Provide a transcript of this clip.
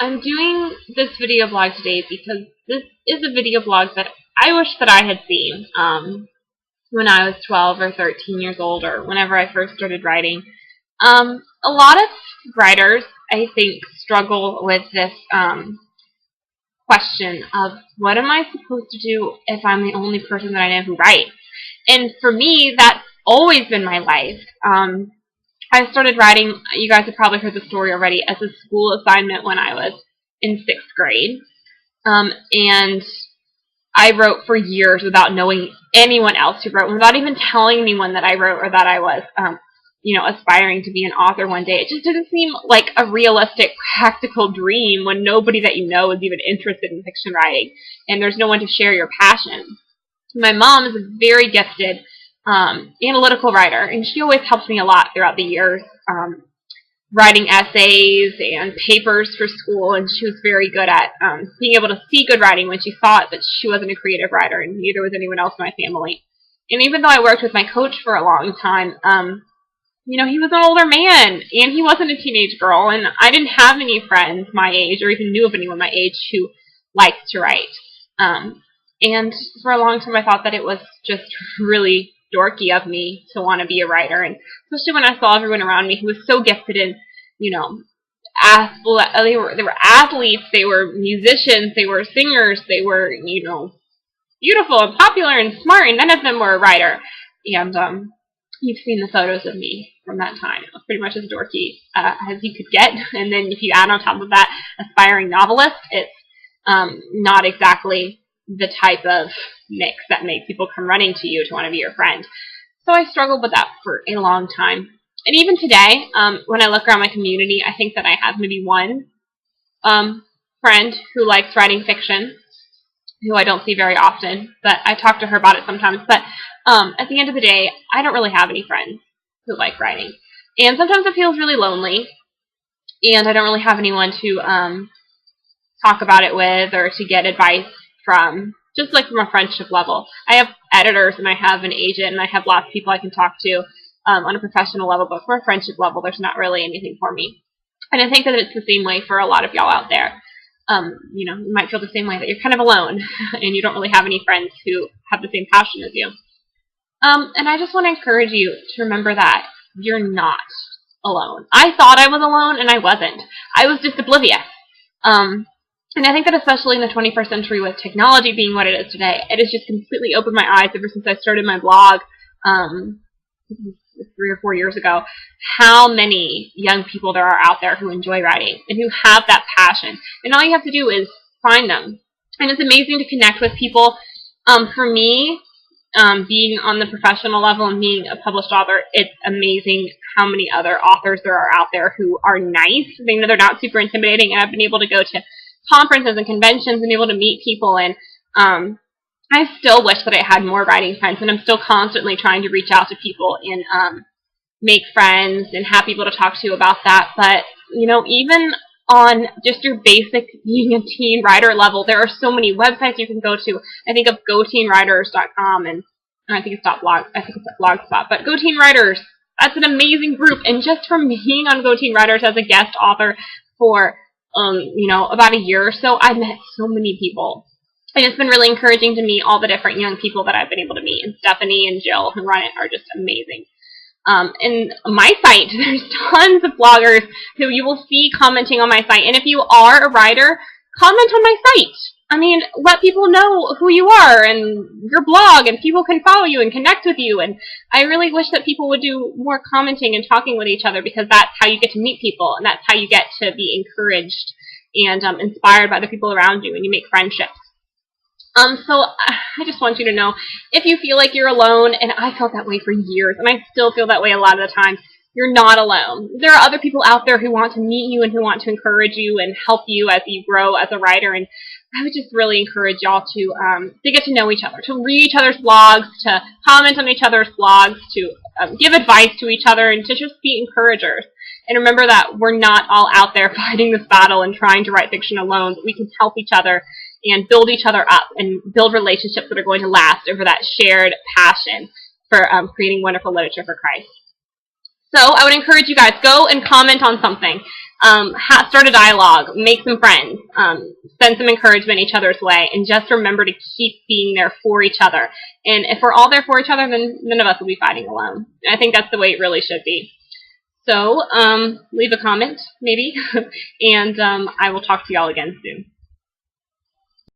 I'm doing this video blog today because this is a video blog that I wish that I had seen when I was 12 or 13 years old, or whenever I first started writing. A lot of writers, I think, struggle with this question of what am I supposed to do if I'm the only person that I know who writes? And for me, that's always been my life. I started writing, you guys have probably heard the story already, as a school assignment when I was in 6th grade. And I wrote for years without knowing anyone else who wrote, without even telling anyone that I wrote or that I was, aspiring to be an author one day. It just didn't seem like a realistic, practical dream when nobody that you know is even interested in fiction writing, and there's no one to share your passion. My mom is a very gifted analytical writer, and she always helped me a lot throughout the years, writing essays and papers for school, and she was very good at being able to see good writing when she saw it, but she wasn't a creative writer, and neither was anyone else in my family. And even though I worked with my coach for a long time, he was an older man, and he wasn't a teenage girl, and I didn't have any friends my age, or even knew of anyone my age who liked to write. And for a long time I thought that it was just really dorky of me to want to be a writer, and especially when I saw everyone around me who was so gifted in, they were athletes, they were musicians, they were singers, they were, beautiful and popular and smart, and none of them were a writer. And you've seen the photos of me from that time. It was pretty much as dorky as you could get, and then if you add on top of that aspiring novelist, it's not exactly the type of mix that makes people come running to you to want to be your friend. So I struggled with that for a long time. And even today, when I look around my community, I think that I have maybe one friend who likes writing fiction, who I don't see very often, but I talk to her about it sometimes. But at the end of the day, I don't really have any friends who like writing. And sometimes it feels really lonely, and I don't really have anyone to talk about it with or to get advice from, just like from a friendship level. I have editors, and I have an agent, and I have lots of people I can talk to on a professional level, but for a friendship level, there's not really anything for me. And I think that it's the same way for a lot of y'all out there. You might feel the same way, that you're kind of alone, and you don't really have any friends who have the same passion as you. And I just want to encourage you to remember that you're not alone. I thought I was alone, and I wasn't. I was just oblivious. And I think that especially in the 21st century, with technology being what it is today, it has just completely opened my eyes ever since I started my blog 3 or 4 years ago, how many young people there are out there who enjoy writing and who have that passion. And all you have to do is find them. And it's amazing to connect with people. For me, being on the professional level and being a published author, it's amazing how many other authors there are out there who are nice. They're not super intimidating, and I've been able to go to conferences and conventions and be able to meet people, and I still wish that I had more writing friends, and I'm still constantly trying to reach out to people and make friends and have people to talk to about that. But, even on just your basic being a teen writer level, there are so many websites you can go to. I think of GoTeenWriters.com, and I think it's Blogspot, but Go Teen Writers, that's an amazing group, and just from being on Go Teen Writers as a guest author for about a year or so, I've met so many people. And it's been really encouraging to meet all the different young people that I've been able to meet. And Stephanie and Jill, who run it, are just amazing. And my site, there's tons of bloggers who you will see commenting on my site. And if you are a writer, comment on my site. Let people know who you are and your blog, and people can follow you and connect with you. And I really wish that people would do more commenting and talking with each other, because that's how you get to meet people, and that's how you get to be encouraged and inspired by the people around you, and you make friendships. So I just want you to know, if you feel like you're alone, and I felt that way for years, and I still feel that way a lot of the time, you're not alone. There are other people out there who want to meet you and who want to encourage you and help you as you grow as a writer, and I would just really encourage y'all to get to know each other, to read each other's blogs, to comment on each other's blogs, to give advice to each other, and to just be encouragers. And remember that we're not all out there fighting this battle and trying to write fiction alone, but we can help each other and build each other up and build relationships that are going to last over that shared passion for creating wonderful literature for Christ. So I would encourage you guys, go and comment on something. Start a dialogue, make some friends, send some encouragement each other's way, and just remember to keep being there for each other. And if we're all there for each other, then none of us will be fighting alone. And I think that's the way it really should be. So leave a comment, maybe, and I will talk to y'all again soon.